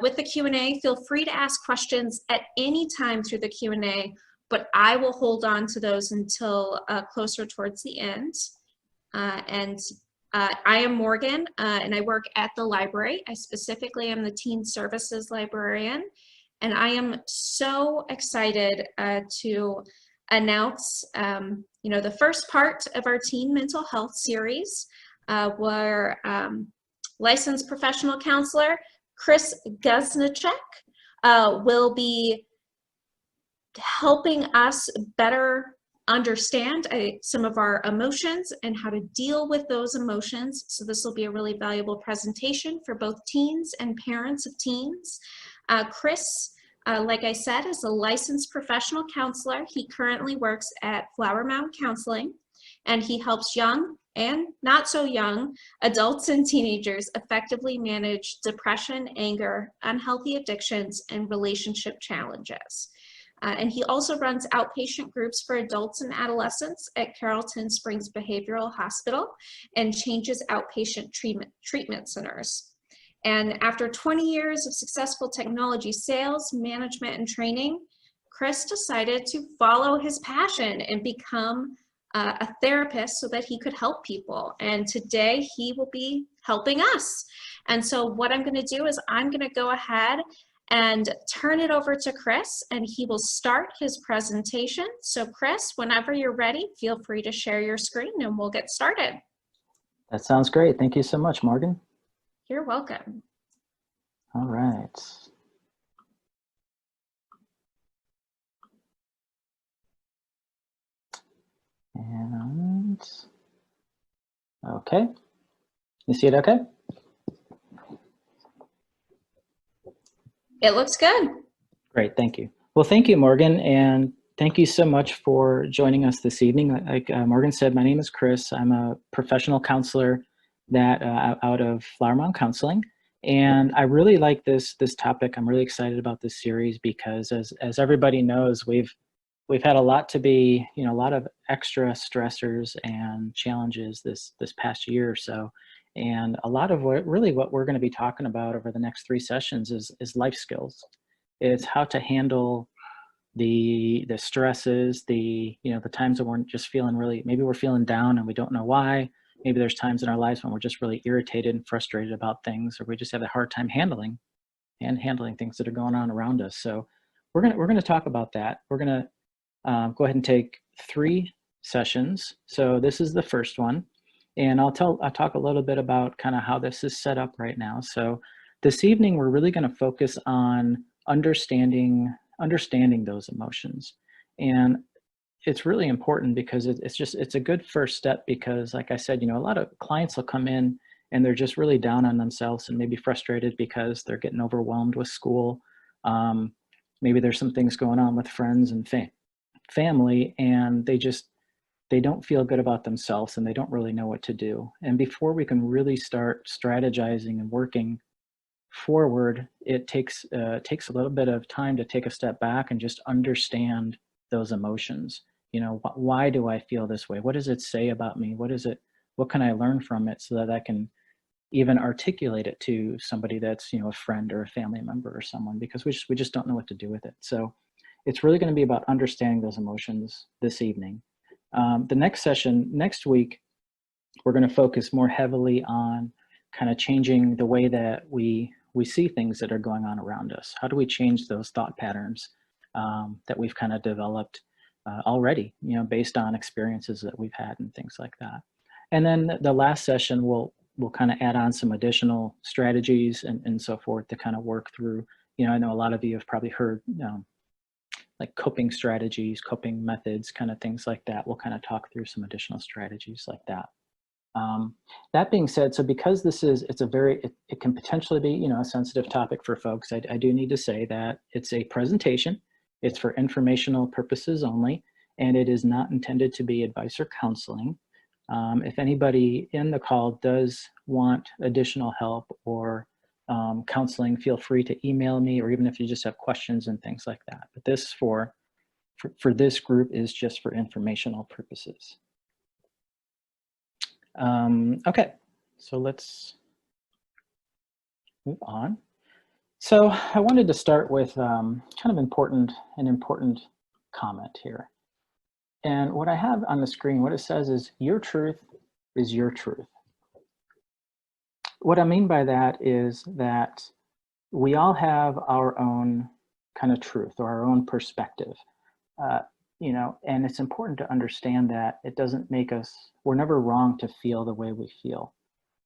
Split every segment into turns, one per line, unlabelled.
with the Q&A, feel free to ask questions at any time through the Q&A, but I will hold on to those until closer towards the end. I am Morgan, and I work at the library. I specifically am the Teen Services Librarian, and I am so excited to announce the first part of our teen mental health series, where licensed professional counselor Chris Guzniczak will be helping us better understand some of our emotions and how to deal with those emotions. So this will be a really valuable presentation for both teens and parents of teens. Chris, like I said, is a licensed professional counselor. He currently works at Flower Mound Counseling, and he helps young and not so young adults and teenagers effectively manage depression, anger, unhealthy addictions, and relationship challenges. And he also runs outpatient groups for adults and adolescents at Carrollton Springs Behavioral Hospital and Changes Outpatient Treatment Centers. And after 20 years of successful technology sales, management, and training, Chris decided to follow his passion and become a therapist so that he could help people. And today he will be helping us. And so what I'm going to do is I'm going to go ahead and turn it over to Chris, and he will start his presentation. So Chris, whenever you're ready, feel free to share your screen and we'll get started.
That sounds great. Thank you so much, Morgan.
You're welcome.
All right. And okay. You see it okay?
It looks good.
Great, thank you. Well, thank you, Morgan, and thank you so much for joining us this evening. Like Morgan said, my name is Chris. I'm a professional counselor that out of Flower Mound Counseling, and I really like this topic. I'm really excited about this series because, as everybody knows, we've had a lot to be, a lot of extra stressors and challenges this past year or so. And a lot of what we're going to be talking about over the next 3 sessions is life skills. It's how to handle the stresses, the times that we're just feeling maybe we're feeling down and we don't know why. Maybe there's times in our lives when we're just really irritated and frustrated about things, or we just have a hard time handling things that are going on around us. So we're gonna talk about that. We're gonna go ahead and take 3 sessions. So this is the first one. And I'll talk a little bit about kind of how this is set up right now. So this evening, we're really going to focus on understanding those emotions. And it's really important because it's a good first step because, like I said, a lot of clients will come in and they're just really down on themselves and maybe frustrated because they're getting overwhelmed with school. Maybe there's some things going on with friends and family, and they don't feel good about themselves and they don't really know what to do. And before we can really start strategizing and working forward, it takes a little bit of time to take a step back and just understand those emotions. Why do I feel this way? What does it say about me? What can I learn from it so that I can even articulate it to somebody that's, a friend or a family member or someone, because we just don't know what to do with it. So it's really going to be about understanding those emotions this evening. The next session, next week, we're going to focus more heavily on kind of changing the way that we see things that are going on around us. How do we change those thought patterns that we've kind of developed already, based on experiences that we've had and things like that. And then the last session, we'll kind of add on some additional strategies and so forth to kind of work through. I know a lot of you have probably heard like coping strategies, coping methods, kind of things like that. We'll kind of talk through some additional strategies like that. That being said, so because it can potentially be, a sensitive topic for folks, I do need to say that it's a presentation. It's for informational purposes only, and it is not intended to be advice or counseling. If anybody in the call does want additional help or counseling, feel free to email me, or even if you just have questions and things like that. But this for this group is just for informational purposes. Okay, so let's move on. So I wanted to start with kind of an important comment here. And what I have on the screen, what it says is, your truth is your truth. What I mean by that is that we all have our own kind of truth or our own perspective, and it's important to understand that it doesn't make us, we're never wrong to feel the way we feel.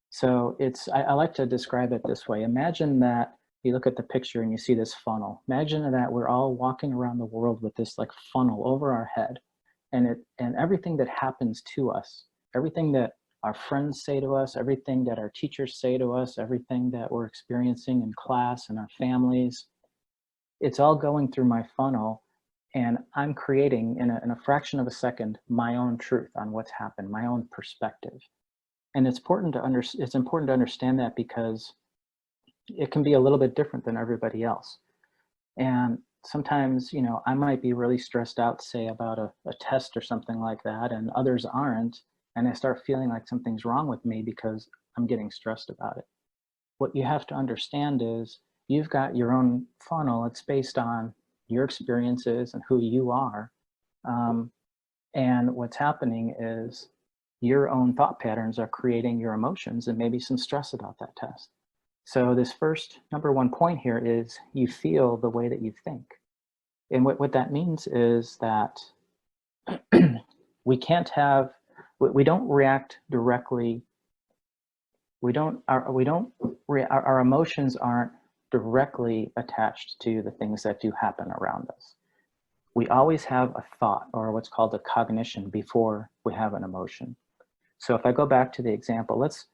So I like to describe it this way. Imagine that you look at the picture and you see this funnel. Imagine that we're all walking around the world with this like funnel over our head, and everything that happens to us, everything that our friends say to us, everything that our teachers say to us, everything that we're experiencing in class and our families, it's all going through my funnel, and I'm creating in a fraction of a second my own truth on what's happened, my own perspective. And it's important to understand that, because it can be a little bit different than everybody else. And sometimes, I might be really stressed out, say about a test or something like that, and others aren't. And I start feeling like something's wrong with me because I'm getting stressed about it. What you have to understand is you've got your own funnel. It's based on your experiences and who you are. And what's happening is your own thought patterns are creating your emotions and maybe some stress about that test. So this first number one point here is you feel the way that you think. And what that means is that we don't react directly. Our emotions aren't directly attached to the things that do happen around us. We always have a thought, or what's called a cognition, before we have an emotion. So if I go back to the example, let's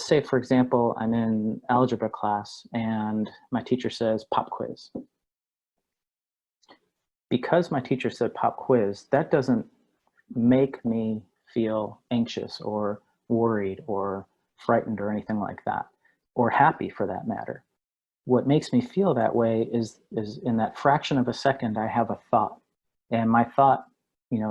say, for example, I'm in algebra class and my teacher says pop quiz. Because my teacher said pop quiz, that doesn't make me feel anxious or worried or frightened or anything like that, or happy for that matter. What makes me feel that way is in that fraction of a second, I have a thought. And my thought,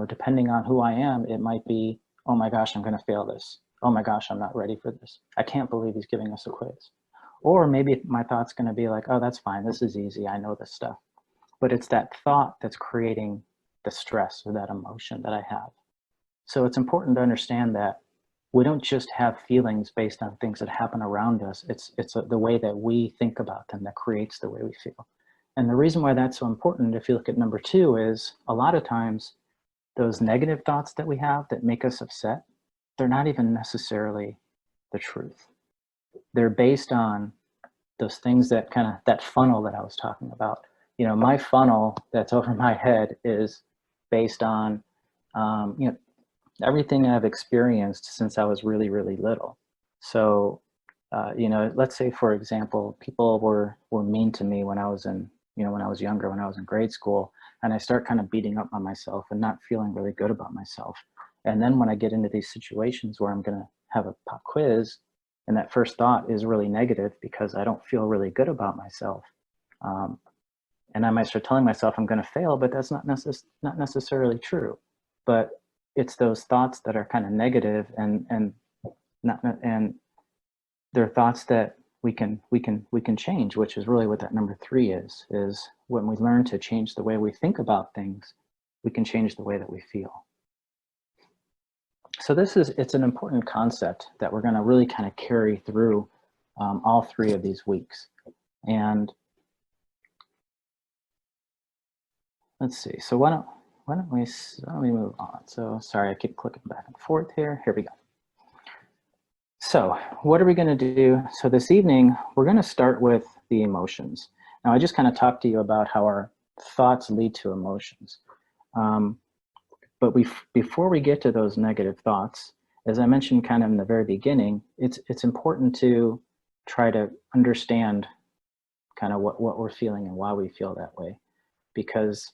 depending on who I am, it might be, oh my gosh, I'm going to fail this. Oh my gosh, I'm not ready for this. I can't believe he's giving us a quiz. Or maybe my thought's going to be like, oh, that's fine. This is easy. I know this stuff. But it's that thought that's creating the stress or that emotion that I have. So it's important to understand that we don't just have feelings based on things that happen around us. It's the way that we think about them that creates the way we feel. And the reason why that's so important, if you look at number 2, is a lot of times those negative thoughts that we have that make us upset, they're not even necessarily the truth. They're based on those things that that funnel that I was talking about. My funnel that's over my head is based on, everything I've experienced since I was really, really little. So, let's say, for example, people were mean to me when I was when I was younger, when I was in grade school, and I start kind of beating up on myself and not feeling really good about myself. And then when I get into these situations where I'm going to have a pop quiz, and that first thought is really negative because I don't feel really good about myself. And I might start telling myself I'm going to fail, but that's not necessarily true. But it's those thoughts that are kind of negative, and they're thoughts that we can change, which is really what that number 3 is when we learn to change the way we think about things, we can change the way that we feel. So it's an important concept that we're going to really kind of carry through all 3 of these weeks. And let's see. So why don't we move on? So sorry, I keep clicking back and forth here. Here we go. So what are we going to do? So this evening, we're going to start with the emotions. Now, I just kind of talked to you about how our thoughts lead to emotions. But before we get to those negative thoughts, as I mentioned kind of in the very beginning, it's important to try to understand kind of what we're feeling and why we feel that way. Because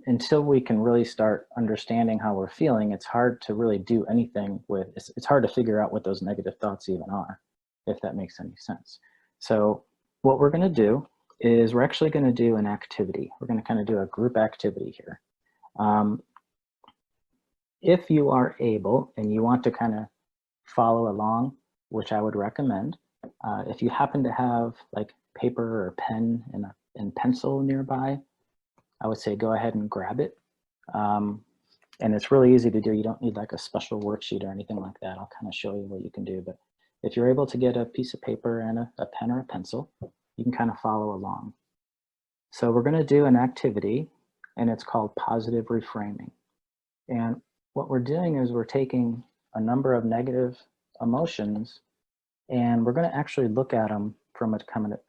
until we can really start understanding how we're feeling, it's hard to really do anything with, it's hard to figure out what those negative thoughts even are, if that makes any sense. So what we're going to do is we're actually going to do an activity. We're going to kind of do a group activity here. If you are able and you want to kind of follow along, which I would recommend, If you happen to have like paper or pen and pencil nearby, I would say go ahead and grab it. And it's really easy to do. You don't need like a special worksheet or anything like that. I'll kind of show you what you can do. But if you're able to get a piece of paper and a pen or a pencil, you can kind of follow along. So we're going to do an activity, and it's called positive reframing. And what we're doing is we're taking a number of negative emotions, and we're going to actually look at them from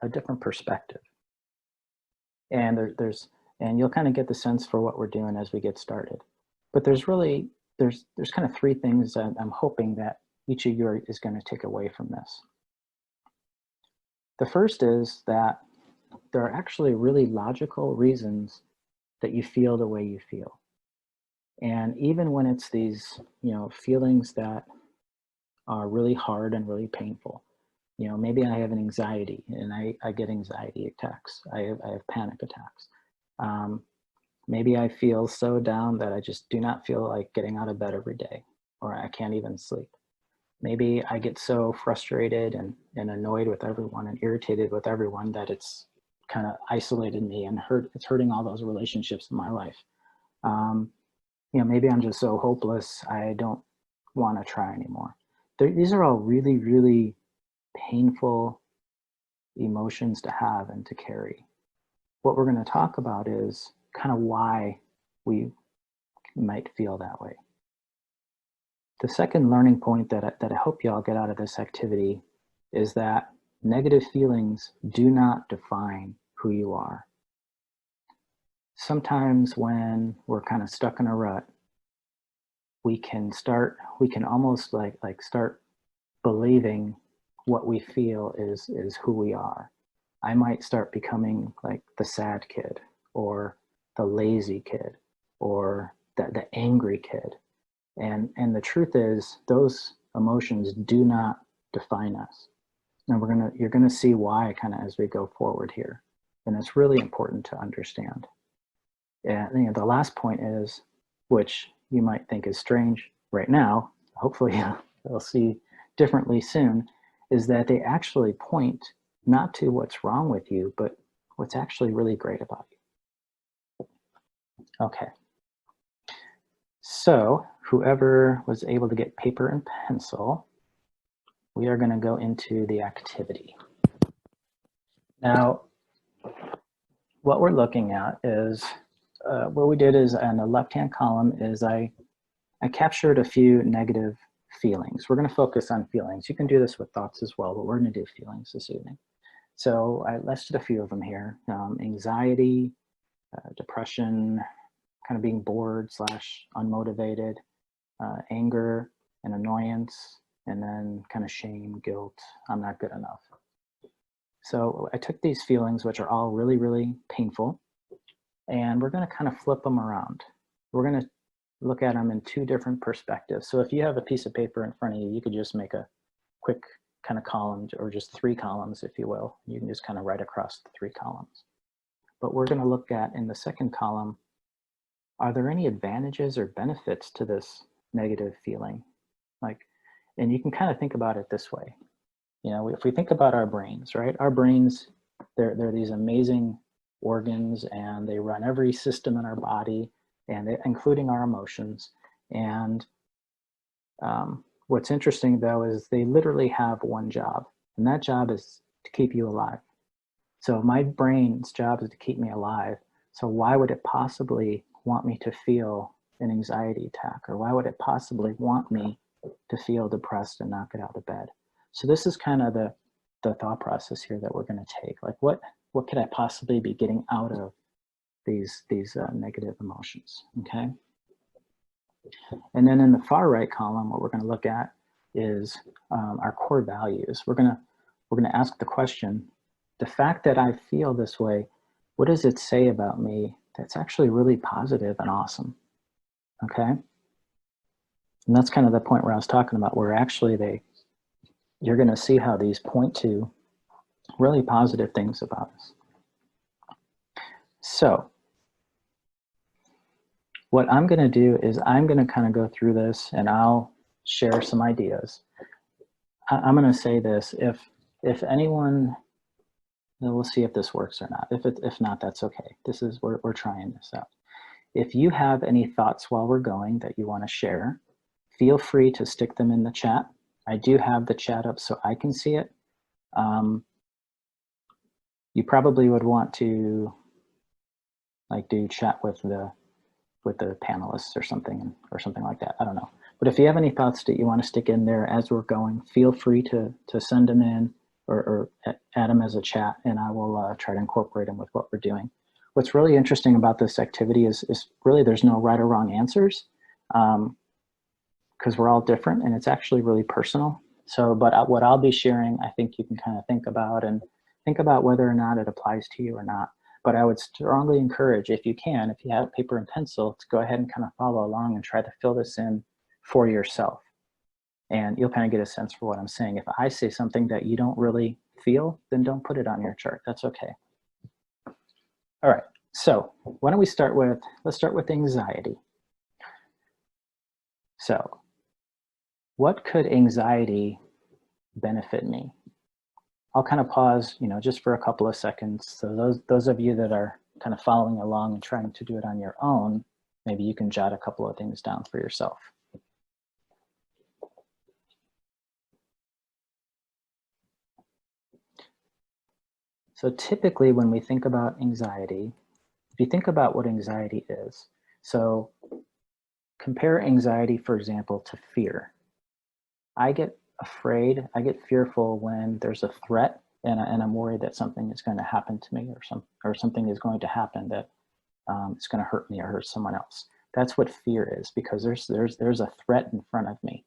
a different perspective. And and you'll kind of get the sense for what we're doing as we get started. But there's kind of three things that I'm hoping that each of you is going to take away from this. The first is that there are actually really logical reasons that you feel the way you feel. And even when it's these, feelings that are really hard and really painful, maybe I have an anxiety and I get anxiety attacks. I have panic attacks. Maybe I feel so down that I just do not feel like getting out of bed every day, or I can't even sleep. Maybe I get so frustrated and annoyed with everyone and irritated with everyone that it's kind of isolated me and it's hurting all those relationships in my life. Maybe I'm just so hopeless, I don't want to try anymore. These are all really, really painful emotions to have and to carry. What we're going to talk about is kind of why we might feel that way. The second learning point that I hope you all get out of this activity is that negative feelings do not define who you are. Sometimes when we're kind of stuck in a rut, we can almost like start believing what we feel is who we are. I might start becoming like the sad kid, or the lazy kid, or the angry kid. And the truth is, those emotions do not define us. And you're gonna see why kind of as we go forward here. And it's really important to understand. And the last point is, which you might think is strange right now, hopefully you'll see differently soon, is that they actually point not to what's wrong with you, but what's actually really great about you. Okay. So whoever was able to get paper and pencil, we are going to go into the activity. Now, what we're looking at is, what we did is on the left-hand column is I captured a few negative feelings. We're going to focus on feelings. You can do this with thoughts as well, but we're going to do feelings this evening. So I listed a few of them here. Anxiety, depression, kind of being bored / unmotivated, anger and annoyance, and then kind of shame, guilt, I'm not good enough. So I took these feelings, which are all really, really painful, and we're going to kind of flip them around. We're going to look at them in two different perspectives. So if you have a piece of paper in front of you, you could just make a quick kind of column, or just 3 columns, if you will. You can just kind of write across the 3 columns. But we're going to look at, in the second column, are there any advantages or benefits to this negative feeling? And you can kind of think about it this way. If we think about our brains, right? Our brains, they're these amazing organs, and they run every system in our body, and including our emotions. And what's interesting, though, is they literally have one job, and that job is to keep you alive. So my brain's job is to keep me alive. So why would it possibly want me to feel an anxiety attack? Or why would it possibly want me to feel depressed and not get out of bed? So this is kind of the thought process here that we're going to take. Like, what could I possibly be getting out of these negative emotions? Okay. And then in the far right column, what we're going to look at is our core values. We're going to ask the question: the fact that I feel this way, what does it say about me that's actually really positive and awesome? Okay. And that's kind of the point where I was talking about, where actually you're going to see how these point to really positive things about us. So what I'm going to do is I'm going to kind of go through this, and I'll share some ideas. I'm going to say this: if anyone, we'll see if this works or not. If not, that's okay. We're trying this out. If you have any thoughts while we're going that you want to share, feel free to stick them in the chat. I do have the chat up so I can see it. You probably would want to do chat with the panelists or something like that. I don't know. But if you have any thoughts that you want to stick in there as we're going, feel free to send them in or add them as a chat, and I will try to incorporate them with what we're doing. What's really interesting about this activity is really there's no right or wrong answers, because we're all different and it's actually really personal. So, but what I'll be sharing, I think you can kind of think about whether or not it applies to you or not. But I would strongly encourage, if you have paper and pencil, to go ahead and kind of follow along and try to fill this in for yourself. And you'll kind of get a sense for what I'm saying. If I say something that you don't really feel, then don't put it on your chart. That's okay. All right, so why don't we start with, let's start with anxiety. So what could anxiety benefit me? I'll kind of pause, just for a couple of seconds. So those of you that are kind of following along and trying to do it on your own, maybe you can jot a couple of things down for yourself. So typically when we think about anxiety, if you think about what anxiety is, so compare anxiety, for example, to fear. I get afraid, I get fearful when there's a threat and I'm worried that something is going to happen to me or something is going to happen that it's going to hurt me or hurt someone else. That's what fear is, because there's a threat in front of me.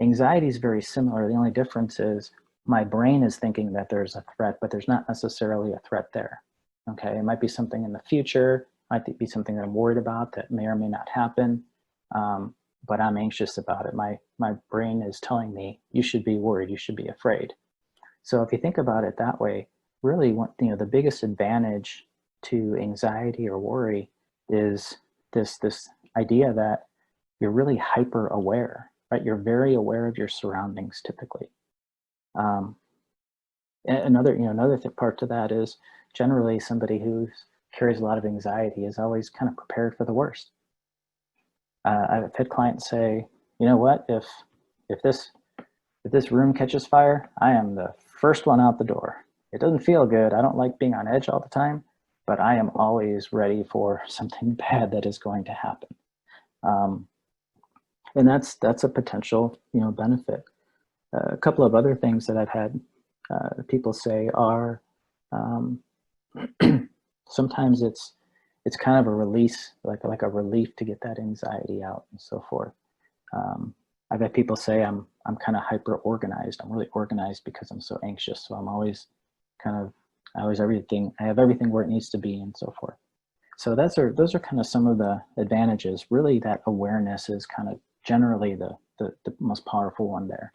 Anxiety is very similar. The only difference is my brain is thinking that there's a threat, but there's not necessarily a threat there. Okay, it might be something in the future, might be something that I'm worried about that may or may not happen, but I'm anxious about it. My brain is telling me, you should be worried, you should be afraid. So if you think about it that way, really, the biggest advantage to anxiety or worry is this idea that you're really hyper aware, right? You're very aware of your surroundings typically. Another part to that is generally somebody who carries a lot of anxiety is always kind of prepared for the worst. I've had clients say, you know what, if this room catches fire, I am the first one out the door. It doesn't feel good. I don't like being on edge all the time, but I am always ready for something bad that is going to happen. And that's a potential, benefit. A couple of other things that I've had people say are sometimes it's kind of a release, like a relief to get that anxiety out and so forth. I've had people say I'm kind of hyper organized. I'm really organized because I'm so anxious. So I'm always I have everything where it needs to be and so forth. So those are kind of some of the advantages. Really, that awareness is kind of generally the most powerful one there.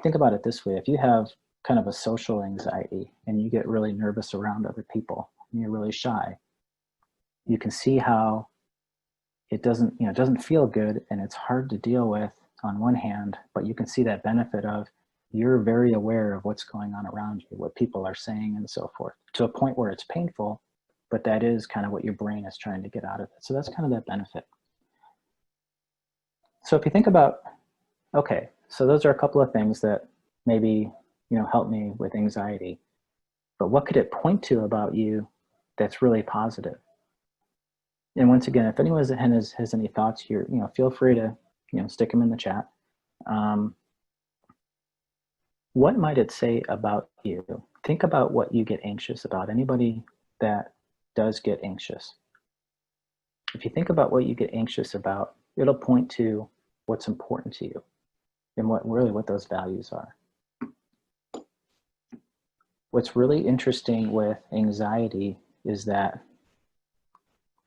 Think about it this way. If you have kind of a social anxiety and you get really nervous around other people and you're really shy, you can see how it doesn't feel good and it's hard to deal with on one hand, but you can see that benefit of you're very aware of what's going on around you, what people are saying and so forth, to a point where it's painful, but that is kind of what your brain is trying to get out of it. So that's kind of that benefit. So if you think about, okay, so those are a couple of things that maybe, help me with anxiety, but what could it point to about you that's really positive? And once again, if anyone has any thoughts here, feel free to, stick them in the chat. What might it say about you? Think about what you get anxious about. Anybody that does get anxious. If you think about what you get anxious about, it'll point to what's important to you and what those values are. What's really interesting with anxiety is that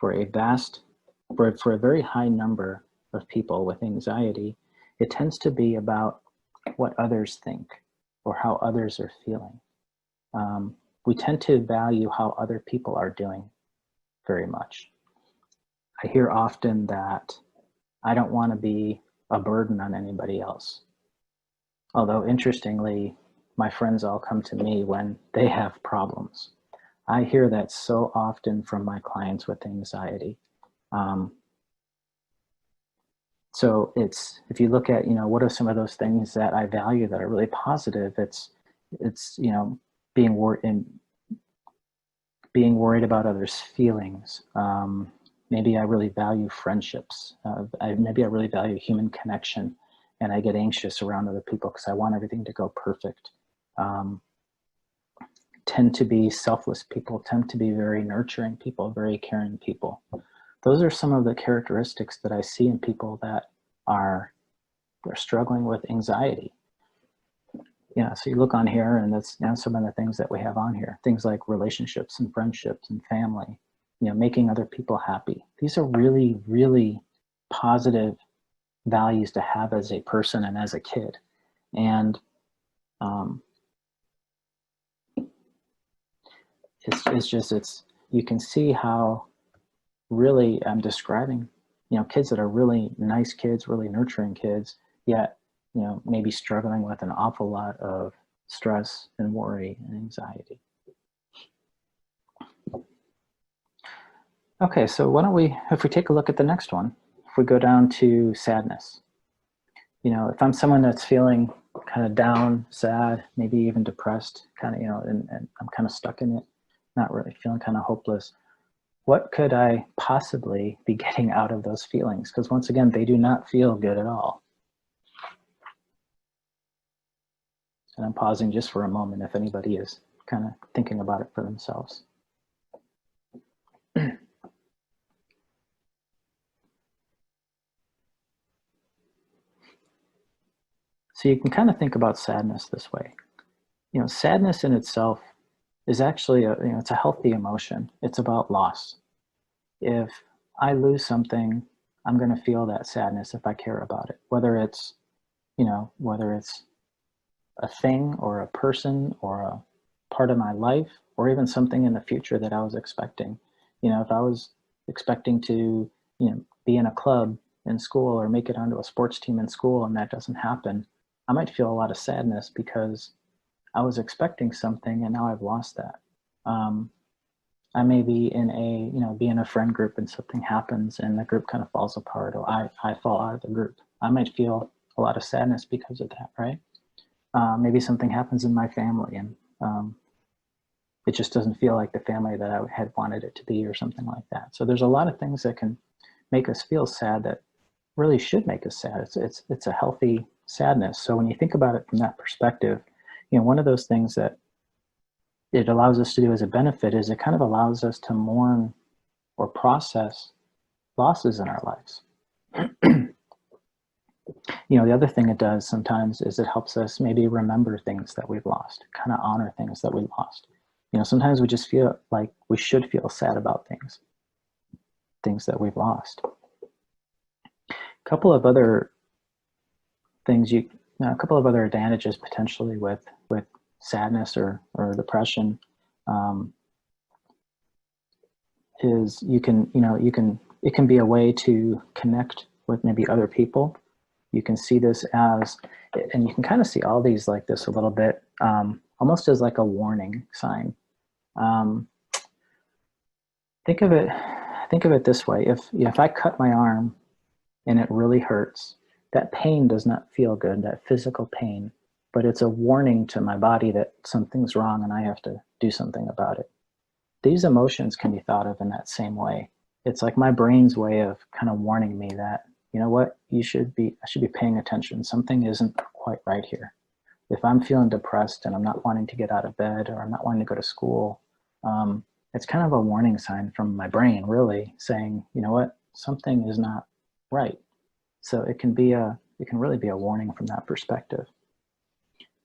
for a very high number of people with anxiety, it tends to be about what others think or how others are feeling. We tend to value how other people are doing very much. I hear often that I don't want to be a burden on anybody else. Although interestingly, my friends all come to me when they have problems. I hear that so often from my clients with anxiety. So it's, if you look at, what are some of those things that I value that are really positive, it's being worried about others' feelings. Maybe I really value friendships. Maybe I really value human connection, and I get anxious around other people because I want everything to go perfect. Tend to be selfless people, tend to be very nurturing people, very caring people. Those are some of the characteristics that I see in people that they're struggling with anxiety. So you look on here, and that's some of the things that we have on here. Things like relationships and friendships and family, making other people happy. These are really, really positive values to have as a person and as a kid. And you can see how really I'm describing, kids that are really nice kids, really nurturing kids, yet, maybe struggling with an awful lot of stress and worry and anxiety. Okay, so why don't if we take a look at the next one, if we go down to sadness. If I'm someone that's feeling kind of down, sad, maybe even depressed, kind of, and I'm kind of stuck in it, not really feeling kind of hopeless, what could I possibly be getting out of those feelings? Because once again, they do not feel good at all. And I'm pausing just for a moment if anybody is kind of thinking about it for themselves. So you can kind of think about sadness this way. Sadness in itself is actually it's a healthy emotion. It's about loss. If I lose something, I'm going to feel that sadness if I care about it, whether it's a thing or a person or a part of my life, or even something in the future that I was expecting. If I was expecting to, be in a club in school or make it onto a sports team in school and that doesn't happen, I might feel a lot of sadness because I was expecting something and now I've lost that. I may be in a friend group and something happens and the group kind of falls apart, or I fall out of the group. I might feel a lot of sadness because of that, right? Maybe something happens in my family and it just doesn't feel like the family that I had wanted it to be, or something like that. So there's a lot of things that can make us feel sad that really should make us sad. It's a healthy sadness. So when you think about it from that perspective, one of those things that it allows us to do as a benefit is it kind of allows us to mourn or process losses in our lives. The other thing it does sometimes is it helps us maybe remember things that we've lost, kind of honor things that we lost. Sometimes we just feel like we should feel sad about things that we've lost. A couple of other things a couple of other advantages potentially with sadness or depression is it can be a way to connect with maybe other people. You can see this as, and you can kind of see all these like this a little bit, almost as like a warning sign. Think of it this way. If I cut my arm and it really hurts, that pain does not feel good, that physical pain, but it's a warning to my body that something's wrong and I have to do something about it. These emotions can be thought of in that same way. It's like my brain's way of kind of warning me that, you know what, I should be paying attention. Something isn't quite right here. If I'm feeling depressed and I'm not wanting to get out of bed, or I'm not wanting to go to school, it's kind of a warning sign from my brain, really saying, you know what, something is not right. So it can really be a warning from that perspective.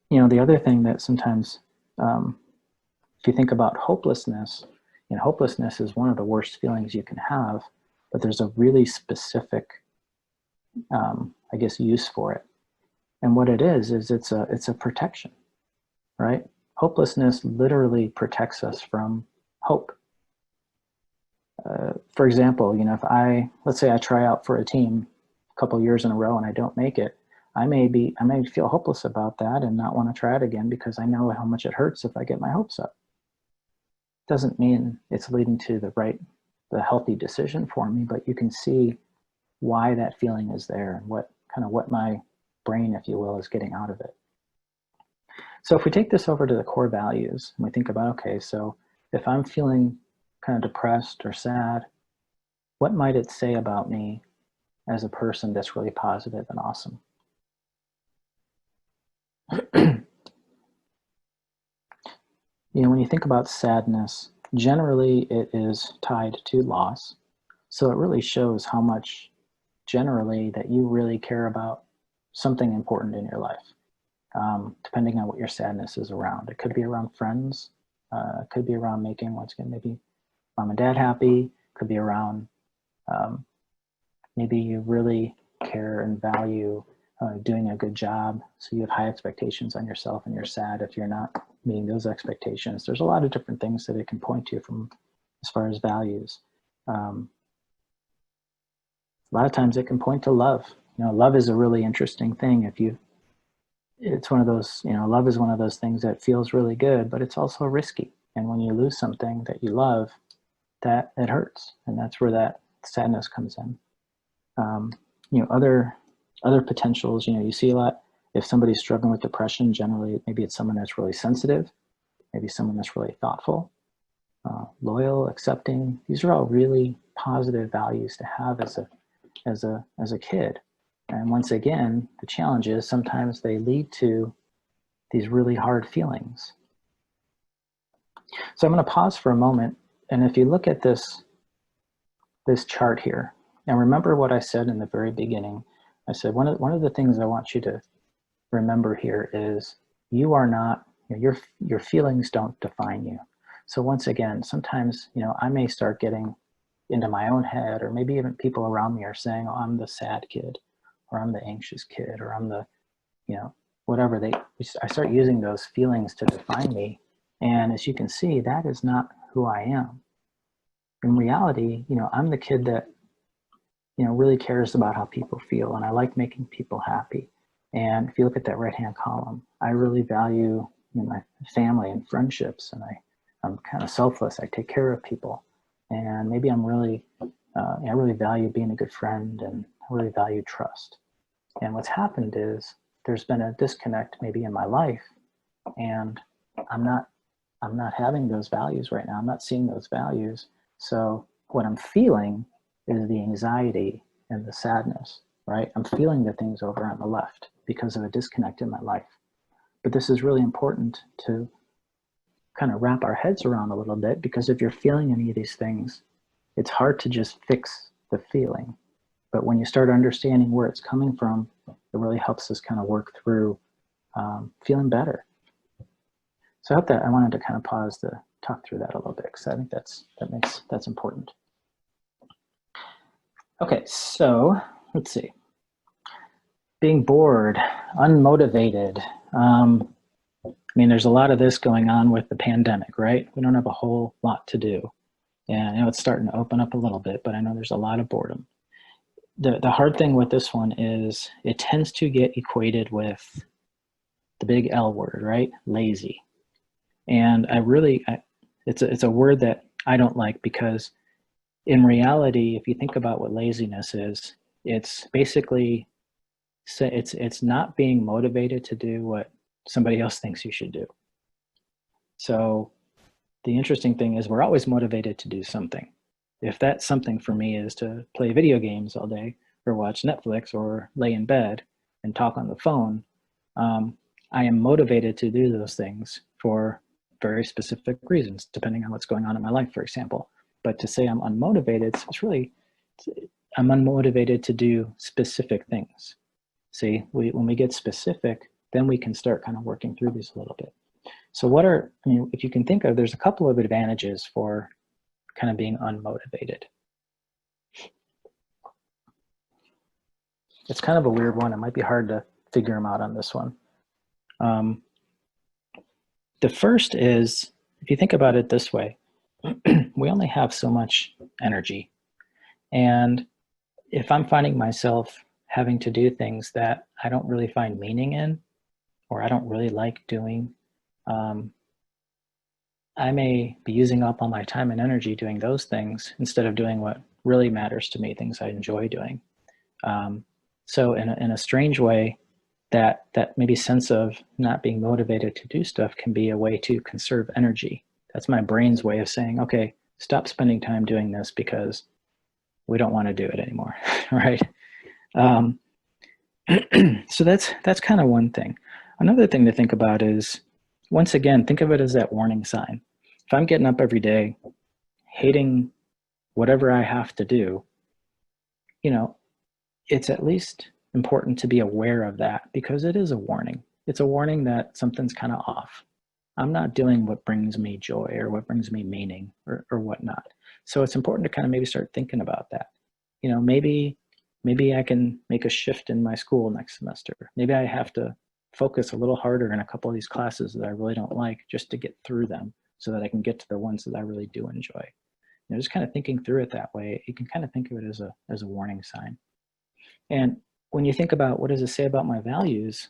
The other thing that sometimes, if you think about hopelessness, hopelessness is one of the worst feelings you can have, but there's a really specific, use for it. And what it is it's a protection, right? Hopelessness literally protects us from hope. For example, let's say I try out for a team a couple years in a row and I don't make it, I may feel hopeless about that and not want to try it again because I know how much it hurts if I get my hopes up. Doesn't mean it's leading to the healthy decision for me, but you can see why that feeling is there and what my brain, if you will, is getting out of it. So if we take this over to the core values and we think about, okay, so if I'm feeling kind of depressed or sad, what might it say about me as a person that's really positive and awesome? When you think about sadness, generally it is tied to loss. So it really shows how much generally that you really care about something important in your life, depending on what your sadness is around. It could be around friends, it could be around making, once again, maybe mom and dad happy, it could be around maybe you really care and value doing a good job, so you have high expectations on yourself and you're sad if you're not meeting those expectations. There's a lot of different things that it can point to from as far as values. A lot of times it can point to love. Love is a really interesting thing. It's one of those, love is one of those things that feels really good, but it's also risky. And when you lose something that you love, that it hurts. And that's where that sadness comes in. Other potentials, you see a lot, if somebody's struggling with depression, generally, maybe it's someone that's really sensitive, maybe someone that's really thoughtful, loyal, accepting. These are all really positive values to have as a kid. And once again, the challenge is sometimes they lead to these really hard feelings. So I'm going to pause for a moment. And if you look at this chart here, and remember what I said in the very beginning, I said one of the things I want you to remember here is you are not, your feelings don't define you. So once again, sometimes, I may start getting into my own head, or maybe even people around me are saying, oh, I'm the sad kid, or I'm the anxious kid, or I'm the, whatever. I start using those feelings to define me. And as you can see, that is not who I am. In reality, I'm the kid that, really cares about how people feel, and I like making people happy. And if you look at that right-hand column, I really value my family and friendships, and I'm kind of selfless. I take care of people, and maybe I'm really, I really value being a good friend, and I really value trust. And what's happened is there's been a disconnect maybe in my life, and I'm not having those values right now. I'm not seeing those values. So what I'm feeling is the anxiety and the sadness, right? I'm feeling the things over on the left because of a disconnect in my life. But this is really important to kind of wrap our heads around a little bit, because if you're feeling any of these things, it's hard to just fix the feeling. But when you start understanding where it's coming from, it really helps us kind of work through feeling better. So I hope that I wanted to kind of pause to talk through that a little bit, because I think that's important. Okay, so let's see. Being bored, unmotivated. There's a lot of this going on with the pandemic, right? We don't have a whole lot to do. And I know it's starting to open up a little bit, but I know there's a lot of boredom. The hard thing with this one is it tends to get equated with the big L word, right? Lazy. And it's a word that I don't like, because in reality, if you think about what laziness is, it's basically, it's not being motivated to do what somebody else thinks you should do. So the interesting thing is we're always motivated to do something. If that something for me is to play video games all day, or watch Netflix, or lay in bed and talk on the phone, I am motivated to do those things for very specific reasons, depending on what's going on in my life, for example. But to say I'm unmotivated, I'm unmotivated to do specific things. See, when we get specific, then we can start kind of working through these a little bit. So if you can think of, there's a couple of advantages for kind of being unmotivated. It's kind of a weird one. It might be hard to figure them out on this one. The first is, if you think about it this way, we only have so much energy. And if I'm finding myself having to do things that I don't really find meaning in, or I don't really like doing, I may be using up all my time and energy doing those things instead of doing what really matters to me, things I enjoy doing. So in a strange way, that maybe sense of not being motivated to do stuff can be a way to conserve energy. That's my brain's way of saying, okay, stop spending time doing this because we don't want to do it anymore, right? So that's kind of one thing. Another thing to think about is, once again, think of it as that warning sign. If I'm getting up every day, hating whatever I have to do, it's at least important to be aware of that, because it is a warning. It's a warning that something's kind of off. I'm not doing what brings me joy or what brings me meaning or whatnot. So it's important to kind of maybe start thinking about that. Maybe I can make a shift in my school next semester. Maybe I have to focus a little harder in a couple of these classes that I really don't like just to get through them so that I can get to the ones that I really do enjoy. Just kind of thinking through it that way, you can kind of think of it as a warning sign. And when you think about what does it say about my values,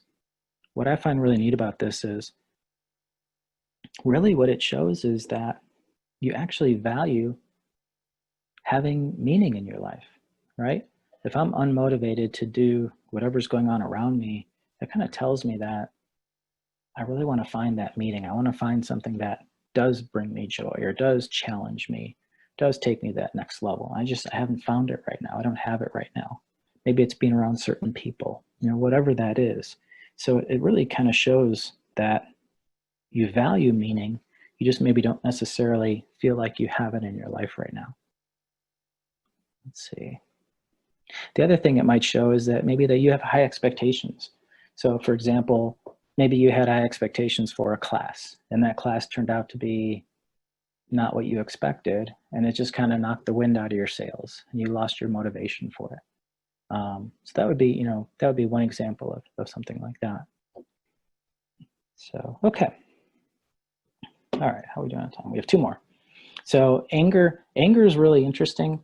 what I find really neat about this is really what it shows is that you actually value having meaning in your life, right? If I'm unmotivated to do whatever's going on around me, that kind of tells me that I really want to find that meaning. I want to find something that does bring me joy or does challenge me, does take me to that next level. I haven't found it right now. I don't have it right now. Maybe it's being around certain people, whatever that is. So it really kind of shows that you value meaning. You just maybe don't necessarily feel like you have it in your life right now. Let's see. The other thing it might show is that maybe that you have high expectations. So for example, maybe you had high expectations for a class, and that class turned out to be not what you expected, and it just kind of knocked the wind out of your sails, and you lost your motivation for it. So that would be one example of something like that. So, okay. All right, how are we doing on time? We have two more. So anger is really interesting.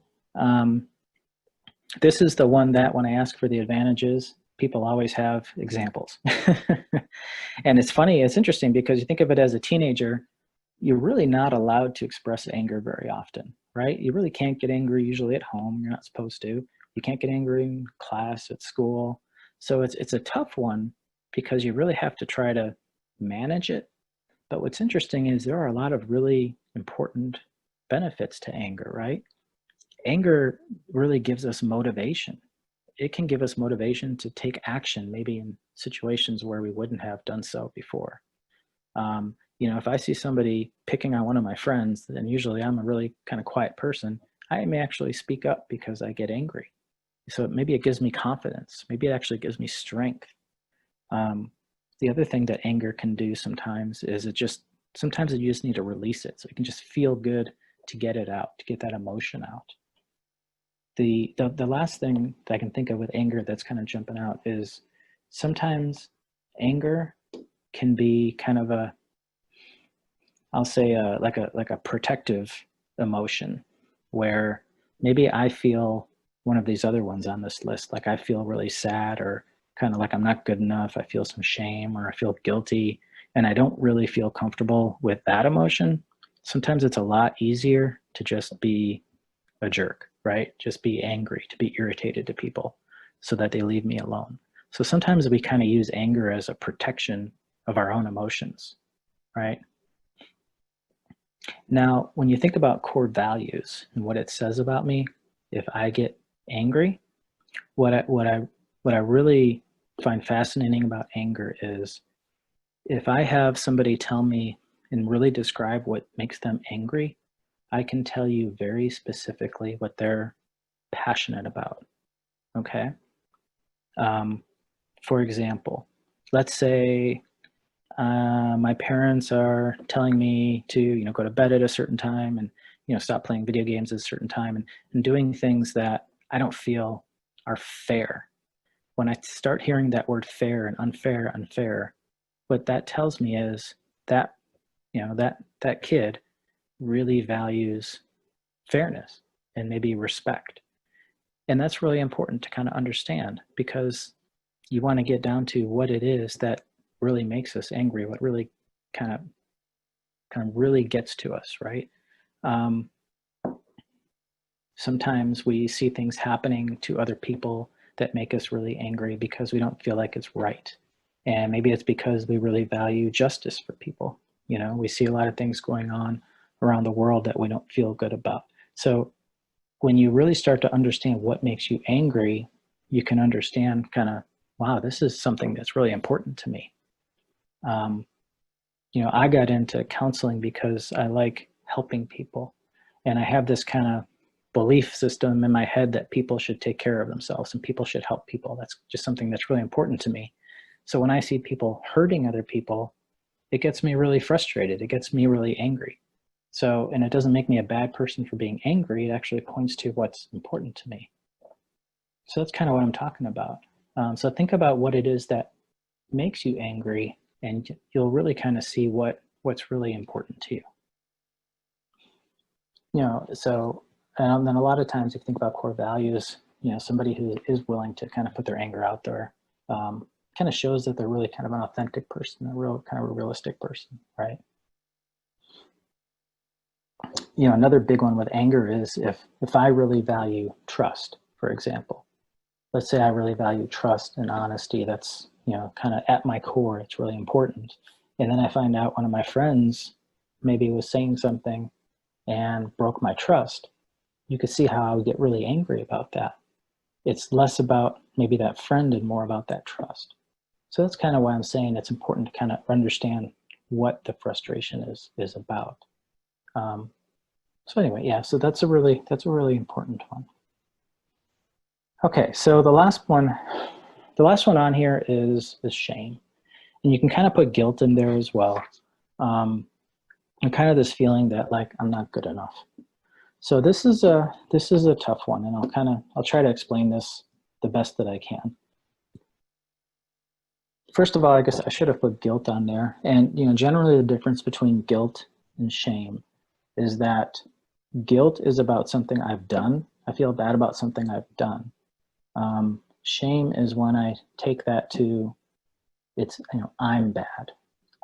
This is the one that when I ask for the advantages, people always have examples. And it's funny, it's interesting because you think of it as a teenager, you're really not allowed to express anger very often, right? You really can't get angry usually at home. You're not supposed to. You can't get angry in class, at school. So it's a tough one because you really have to try to manage it. But what's interesting is there are a lot of really important benefits to anger, right? Anger really gives us motivation. It can give us motivation to take action, maybe in situations where we wouldn't have done so before. If I see somebody picking on one of my friends, then usually I'm a really kind of quiet person. I may actually speak up because I get angry. So maybe it gives me confidence. Maybe it actually gives me strength. The other thing that anger can do sometimes is sometimes you just need to release it. So it can just feel good to get it out, to get that emotion out. The last thing that I can think of with anger that's kind of jumping out is sometimes anger can be kind of I'll say like a protective emotion, where maybe I feel one of these other ones on this list, like I feel really sad or kind of like I'm not good enough. I feel some shame or I feel guilty, and I don't really feel comfortable with that emotion. Sometimes it's a lot easier to just be a jerk, right? Just be angry, to be irritated to people so that they leave me alone. So sometimes we kind of use anger as a protection of our own emotions, right? Now, when you think about core values and what it says about me, if I get angry, what I really find fascinating about anger is if I have somebody tell me and really describe what makes them angry, I can tell you very specifically what they're passionate about. Okay. For example, let's say my parents are telling me to, go to bed at a certain time and, stop playing video games at a certain time and doing things that I don't feel are fair. When I start hearing that word fair and unfair, what that tells me is that, that kid really values fairness and maybe respect. And that's really important to kind of understand, because you want to get down to what it is that really makes us angry, what really kind of really gets to us, right? Sometimes we see things happening to other people that make us really angry because we don't feel like it's right. And maybe it's because we really value justice for people. You know, we see a lot of things going on around the world that we don't feel good about. So when you really start to understand what makes you angry, you can understand kind of, wow, this is something that's really important to me. You know, I got into counseling because I like helping people. And I have this kind of belief system in my head that people should take care of themselves and people should help people. That's just something that's really important to me. So when I see people hurting other people, it gets me really frustrated. It gets me really angry. So, and it doesn't make me a bad person for being angry. It actually points to what's important to me. So that's kind of what I'm talking about. So think about what it is that makes you angry, and you'll really kind of see what's really important to you. You know, so and then a lot of times if you think about core values, you know, somebody who is willing to kind of put their anger out there kind of shows that they're really kind of an authentic person, a real kind of a realistic person, right? You know, another big one with anger is if I really value trust, for example. Let's say I really value trust and honesty. That's, you know, kind of at my core, it's really important. And then I find out one of my friends maybe was saying something and broke my trust. You could see how I would get really angry about that. It's less about maybe that friend and more about that trust. So that's kind of why I'm saying it's important to kind of understand what the frustration is about. So anyway, yeah, so that's a really important one. Okay, so the last one on here is shame. And you can kind of put guilt in there as well. And kind of this feeling that like I'm not good enough. So this is a tough one, and I'll try to explain this the best that I can. First of all, I guess I should have put guilt on there. And you know, generally the difference between guilt and shame is that guilt is about something I've done. I feel bad about something I've done. Shame is when I take that to, it's, you know, I'm bad.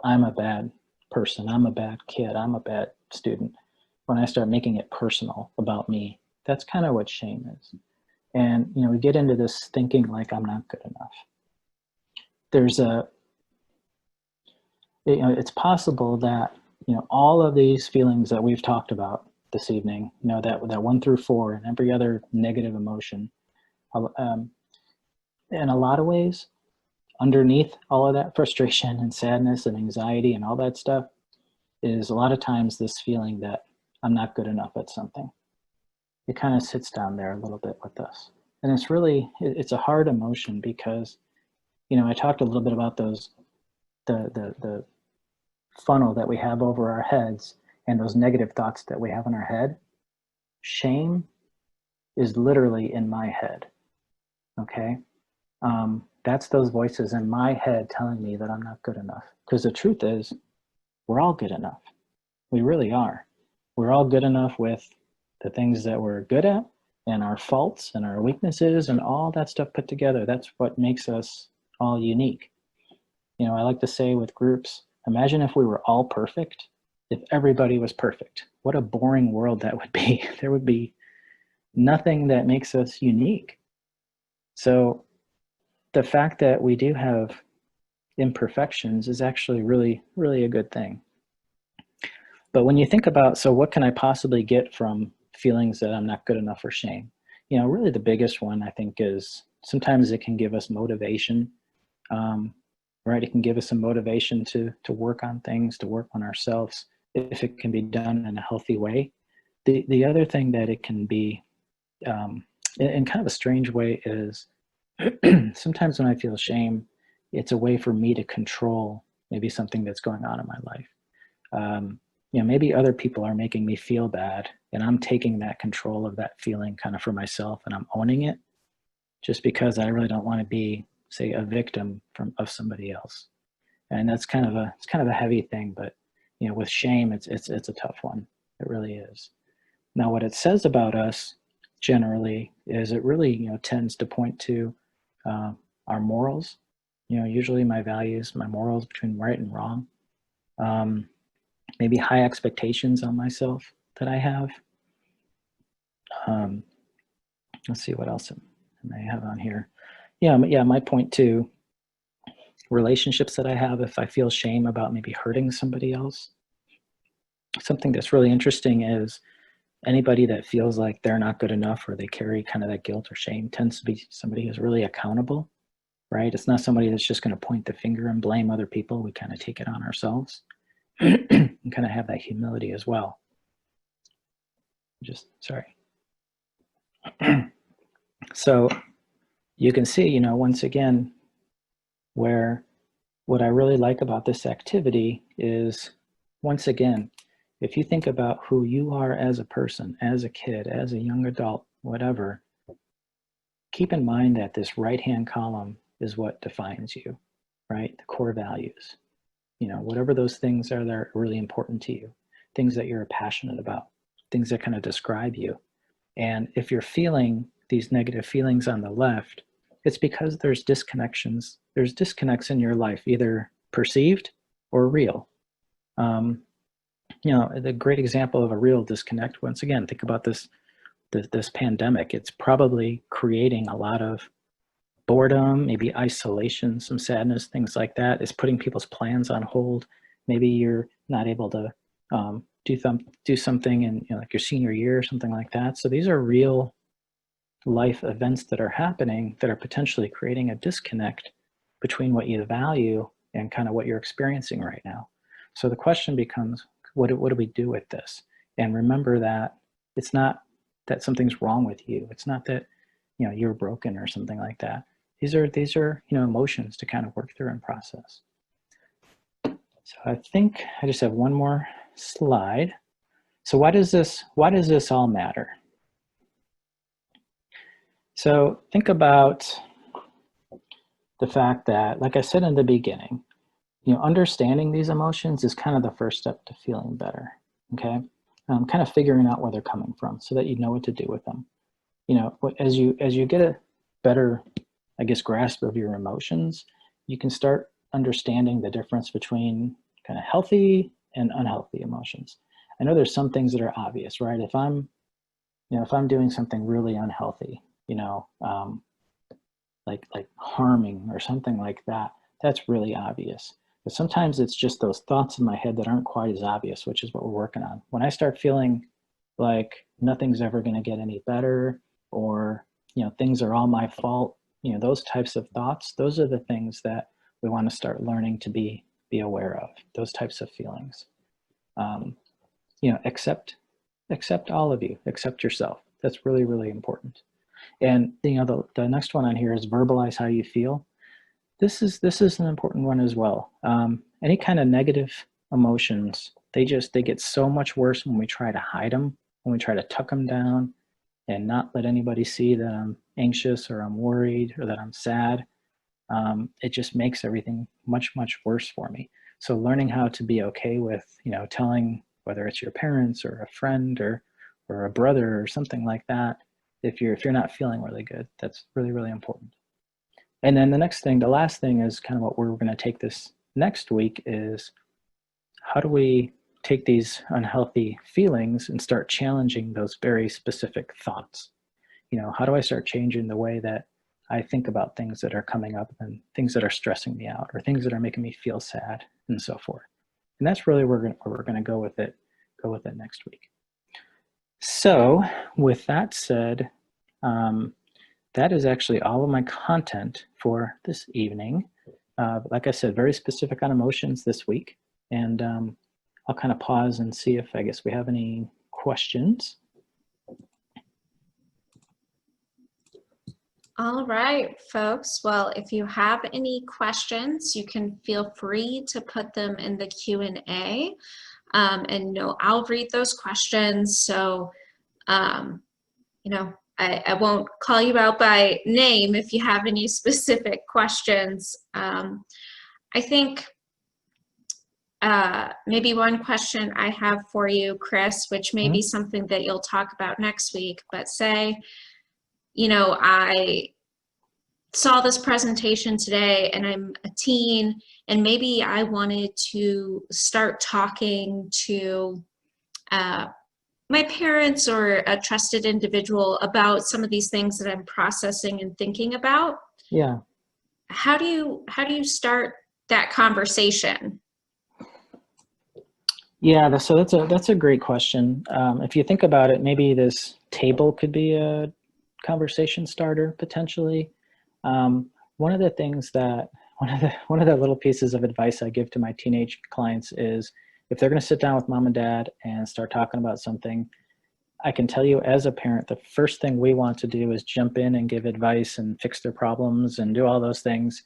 I'm a bad person. I'm a bad kid. I'm a bad student. When I start making it personal about me, that's kind of what shame is. And, you know, we get into this thinking like I'm not good enough. It's possible that, you know, all of these feelings that we've talked about this evening, you know, that 1 through 4 and every other negative emotion, in a lot of ways, underneath all of that frustration and sadness and anxiety and all that stuff is a lot of times this feeling that I'm not good enough at something. It kind of sits down there a little bit with us. And it's a hard emotion because, you know, I talked a little bit about the funnel that we have over our heads and those negative thoughts that we have in our head. Shame is literally in my head, okay? That's those voices in my head telling me that I'm not good enough. Because the truth is, we're all good enough. We really are. We're all good enough with the things that we're good at and our faults and our weaknesses and all that stuff put together. That's what makes us all unique. You know, I like to say with groups, imagine if we were all perfect, if everybody was perfect. What a boring world that would be. There would be nothing that makes us unique. So the fact that we do have imperfections is actually really, really a good thing. But when you think about, so what can I possibly get from feelings that I'm not good enough or shame? You know, really the biggest one I think is sometimes it can give us motivation, right? It can give us some motivation to work on things, to work on ourselves, if it can be done in a healthy way. The other thing that it can be in kind of a strange way is sometimes when I feel shame, it's a way for me to control maybe something that's going on in my life. You know, maybe other people are making me feel bad and I'm taking that control of that feeling kind of for myself and I'm owning it just because I really don't want to be, say, a victim of somebody else. And that's kind of a heavy thing, but you know, with shame, it's a tough one. It really is. Now, what it says about us generally is it really, tends to point to our morals. Usually my values, my morals between right and wrong. Maybe high expectations on myself that I have. Let's see what else I may have on here. Yeah, my point to relationships that I have, if I feel shame about maybe hurting somebody else. Something that's really interesting is anybody that feels like they're not good enough or they carry kind of that guilt or shame tends to be somebody who's really accountable, right? It's not somebody that's just going to point the finger and blame other people. We kind of take it on ourselves and kind of have that humility as well. Sorry. So you can see, once again, where what I really like about this activity is, once again, if you think about who you are as a person, as a kid, as a young adult, whatever, keep in mind that this right-hand column is what defines you, right? The core values. Whatever those things are that are really important to you, things that you're passionate about, things that kind of describe you. And if you're feeling these negative feelings on the left, it's because there's disconnects in your life, either perceived or real. The great example of a real disconnect, once again, think about this pandemic. It's probably creating a lot of boredom, maybe isolation, some sadness, things like that. It's putting people's plans on hold. Maybe you're not able to do something in like your senior year or something like that. So these are real life events that are happening that are potentially creating a disconnect between what you value and kind of what you're experiencing right now. So the question becomes, what do we do with this? And remember that it's not that something's wrong with you. It's not that you're broken or something like that. These are emotions to kind of work through and process. So I think I just have one more slide. So why does this all matter? So think about the fact that, like I said in the beginning, understanding these emotions is kind of the first step to feeling better, okay? Kind of figuring out where they're coming from so that you know what to do with them. As you get a better, I guess, grasp of your emotions, you can start understanding the difference between kind of healthy and unhealthy emotions. I know there's some things that are obvious, right? If I'm doing something really unhealthy, like harming or something like that, that's really obvious. But sometimes it's just those thoughts in my head that aren't quite as obvious, which is what we're working on. When I start feeling like nothing's ever going to get any better, or things are all my fault, those types of thoughts, those are the things that we want to start learning to be aware of, those types of feelings. Accept all of you, accept yourself. That's really, really important. And the next one on here is verbalize how you feel. This is an important one as well. Any kind of negative emotions, they get so much worse when we try to hide them, when we try to tuck them down and not let anybody see that I'm anxious or I'm worried or that I'm sad. It just makes everything much, much worse for me. So learning how to be okay with, telling, whether it's your parents or a friend or a brother or something like that, if you're not feeling really good, that's really, really important. And then the last thing is kind of what we're going to take this next week is, how do we take these unhealthy feelings and start challenging those very specific thoughts? How do I start changing the way that I think about things that are coming up and things that are stressing me out or things that are making me feel sad and so forth? And that's really where we're going to go with it next week. So with that said, that is actually all of my content for this evening. Like I said, very specific on emotions this week. And I'll kind of pause and see if, I guess, we have any questions.
All right, folks. Well, if you have any questions, you can feel free to put them in the Q&A. And I'll read those questions. So, I won't call you out by name if you have any specific questions. I think maybe one question I have for you, Chris, which may be something that you'll talk about next week, but say, you know, I saw this presentation today and I'm a teen and maybe I wanted to start talking to my parents or a trusted individual about some of these things that I'm processing and thinking about.
Yeah.
How do you start that conversation?
Yeah, so that's a great question. If you think about it, maybe this table could be a conversation starter potentially. One of the things that one of the little pieces of advice I give to my teenage clients is if they're going to sit down with mom and dad and start talking about something, I can tell you as a parent, the first thing we want to do is jump in and give advice and fix their problems and do all those things.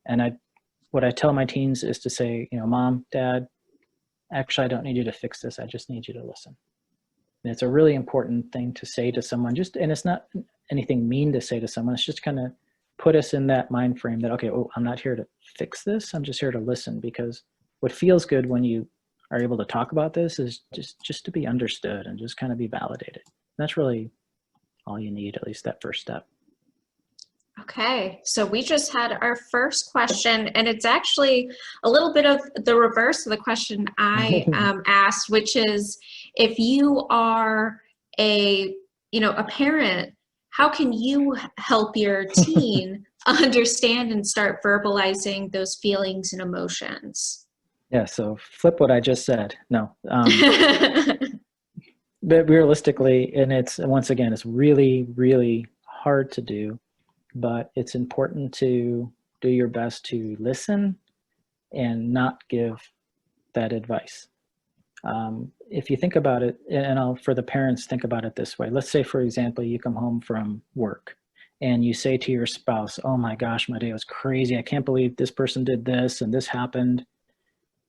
And what I tell my teens is to say, you know, mom, dad, actually, I don't need you to fix this. I just need you to listen. And it's a really important thing to say to someone, and it's not anything mean to say to someone. It's just kind of put us in that mind frame that, okay, oh, I'm not here to fix this. I'm just here to listen, because what feels good when you are able to talk about this is just to be understood and just kind of be validated. That's really all you need, at least that first step.
Okay, so we just had our first question, and it's actually a little bit of the reverse of the question I asked, which is, if you are a parent, how can you help your teen understand and start verbalizing those feelings and emotions?
Yeah, so flip what I just said. No. But realistically, and it's, once again, it's really, really hard to do, but it's important to do your best to listen and not give that advice. If you think about it, and for the parents, think about it this way. Let's say, for example, you come home from work and you say to your spouse, oh my gosh, my day was crazy. I can't believe this person did this and this happened.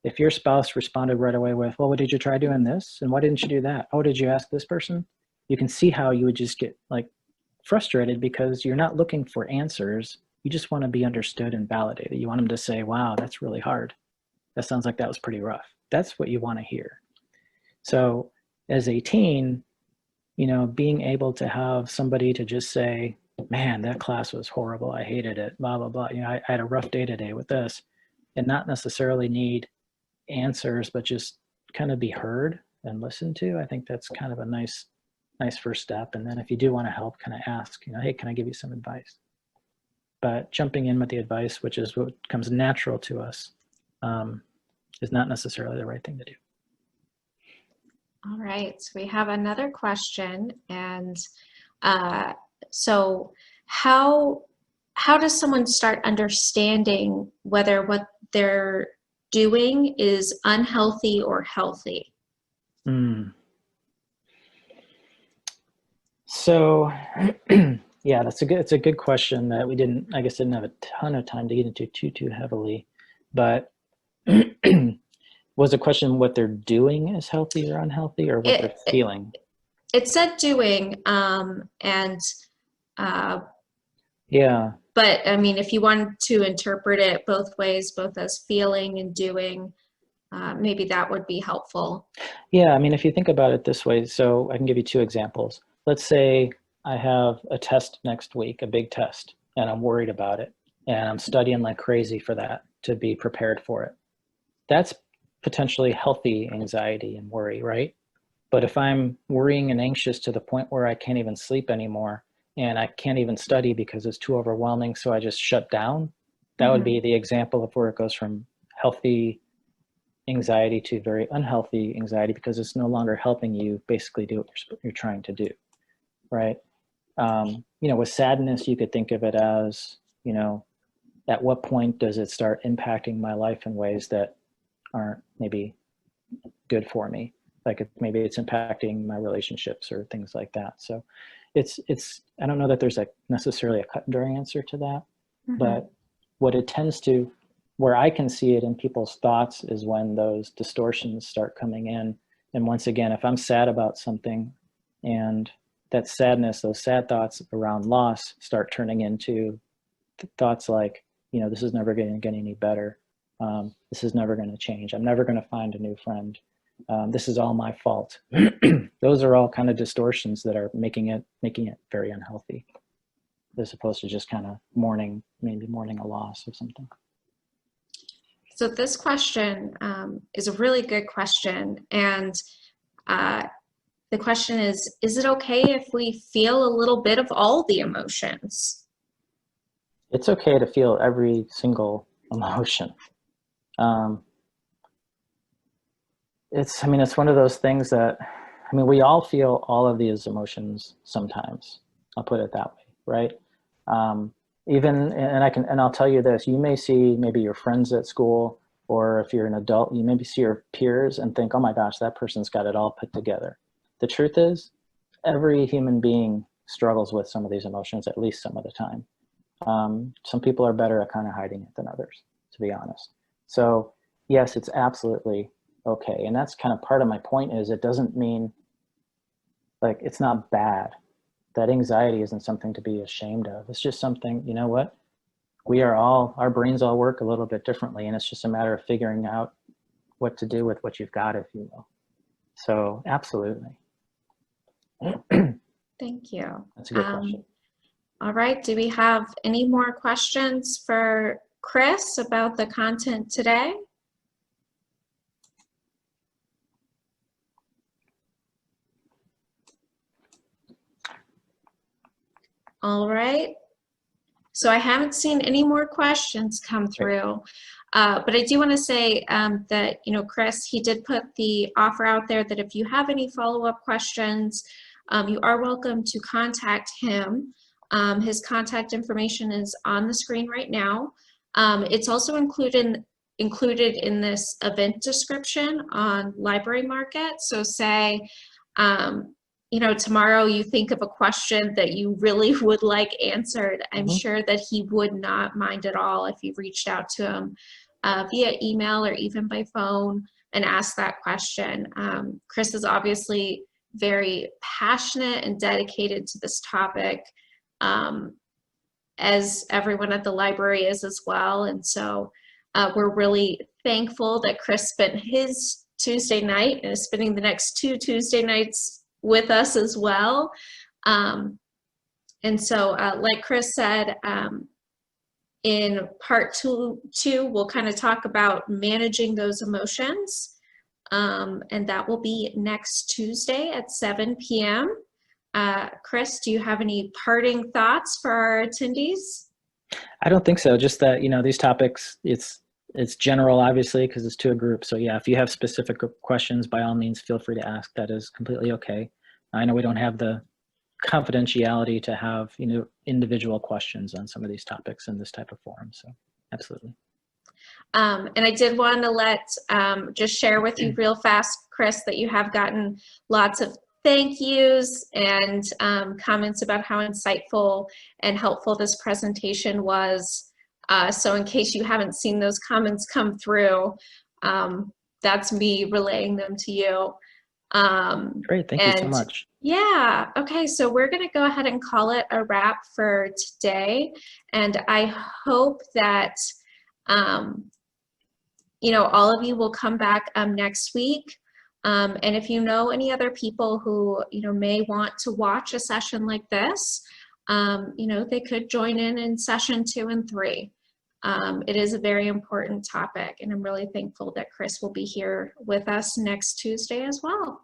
If your spouse responded right away with, well, what did you try doing this? And why didn't you do that? Oh, did you ask this person? You can see how you would just get like frustrated, because you're not looking for answers. You just want to be understood and validated. You want them to say, wow, that's really hard. That sounds like that was pretty rough. That's what you want to hear. So as a teen, you know, being able to have somebody to just say, man, that class was horrible. I hated it, blah, blah, blah. You know, I had a rough day today with this, and not necessarily need answers, but just kind of be heard and listened to. I think that's kind of a nice first step. And then if you do want to help, kind of ask, you know, hey, can I give you some advice? But jumping in with the advice, which is what comes natural to us, is not necessarily the right thing to do.
All right, so we have another question, and so how does someone start understanding whether what they're doing is unhealthy or healthy?
So yeah, it's a good question that we didn't have a ton of time to get into too heavily, but was the question what they're doing is healthy or unhealthy, or what they're feeling?
It said doing,
yeah.
But I mean, if you want to interpret it both ways, both as feeling and doing, maybe that would be helpful.
Yeah, I mean, if you think about it this way, so I can give you two examples. Let's say I have a test next week, a big test, and I'm worried about it, and I'm studying like crazy for that to be prepared for it. That's potentially healthy anxiety and worry, right? But if I'm worrying and anxious to the point where I can't even sleep anymore, and I can't even study because it's too overwhelming, so I just shut down, that would be the example of where it goes from healthy anxiety to very unhealthy anxiety, because it's no longer helping you basically do what you're trying to do, right? You know, with sadness, you could think of it as, you know, at what point does it start impacting my life in ways that aren't maybe good for me? Like maybe it's impacting my relationships or things like that. So it's I don't know that there's necessarily a cut and dry answer to that, but what it tends to, where I can see it in people's thoughts, is when those distortions start coming in. And once again, if I'm sad about something, and that sadness, those sad thoughts around loss start turning into thoughts like, you know, this is never going to get any better. This is never going to change. I'm never going to find a new friend. This is all my fault. Those are all kind of distortions that are making it very unhealthy, as opposed to just kind of maybe mourning a loss of something.
So this question is a really good question. And the question is it okay if we feel a little bit of all the emotions?
It's okay to feel every single emotion. It's one of those things that, we all feel all of these emotions sometimes. I'll put it that way, right? And I'll tell you this, you may see maybe your friends at school, or if you're an adult, you maybe see your peers and think, oh my gosh, that person's got it all put together. The truth is, every human being struggles with some of these emotions at least some of the time. Some people are better at kind of hiding it than others, to be honest. So yes, it's absolutely okay. And that's kind of part of my point, is it doesn't mean, like, it's not bad. That anxiety isn't something to be ashamed of. It's just something, you know what? Our brains all work a little bit differently, and it's just a matter of figuring out what to do with what you've got, if you will. So absolutely.
Thank you.
That's a good question.
All right, do we have any more questions for Chris about the content today? All right. So I haven't seen any more questions come through, but I do want to say that, Chris, he did put the offer out there that if you have any follow-up questions, you are welcome to contact him. His contact information is on the screen right now. It's also included in this event description on Library Market. So say, tomorrow you think of a question that you really would like answered. I'm sure that he would not mind at all if you reached out to him via email or even by phone and asked that question. Chris is obviously very passionate and dedicated to this topic, as everyone at the library is as well. And so we're really thankful that Chris spent his Tuesday night and is spending the next 2 Tuesday nights with us as well. And so like Chris said, in part two, we'll kind of talk about managing those emotions. And that will be next Tuesday at 7 p.m. Chris, do you have any parting thoughts for our attendees?
I don't think so. Just that, these topics, it's general, obviously, because it's to a group. So yeah, if you have specific questions, by all means, feel free to ask. That is completely okay. I know we don't have the confidentiality to have, individual questions on some of these topics in this type of forum. So absolutely.
And I did want to just share with you real fast, Chris, that you have gotten lots of thank yous and comments about how insightful and helpful this presentation was. So in case you haven't seen those comments come through, that's me relaying them to you.
Great, thank you so much.
Yeah, okay, so we're gonna go ahead and call it a wrap for today. And I hope that, all of you will come back next week. And if you know any other people who, may want to watch a session like this, they could join in session 2 and 3. It is a very important topic, and I'm really thankful that Chris will be here with us next Tuesday as well.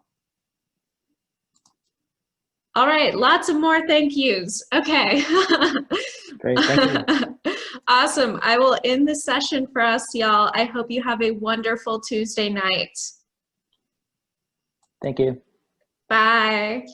All right, lots of more thank yous. Okay.
Great, thank you.
Awesome. I will end the session for us, y'all. I hope you have a wonderful Tuesday night.
Thank you.
Bye.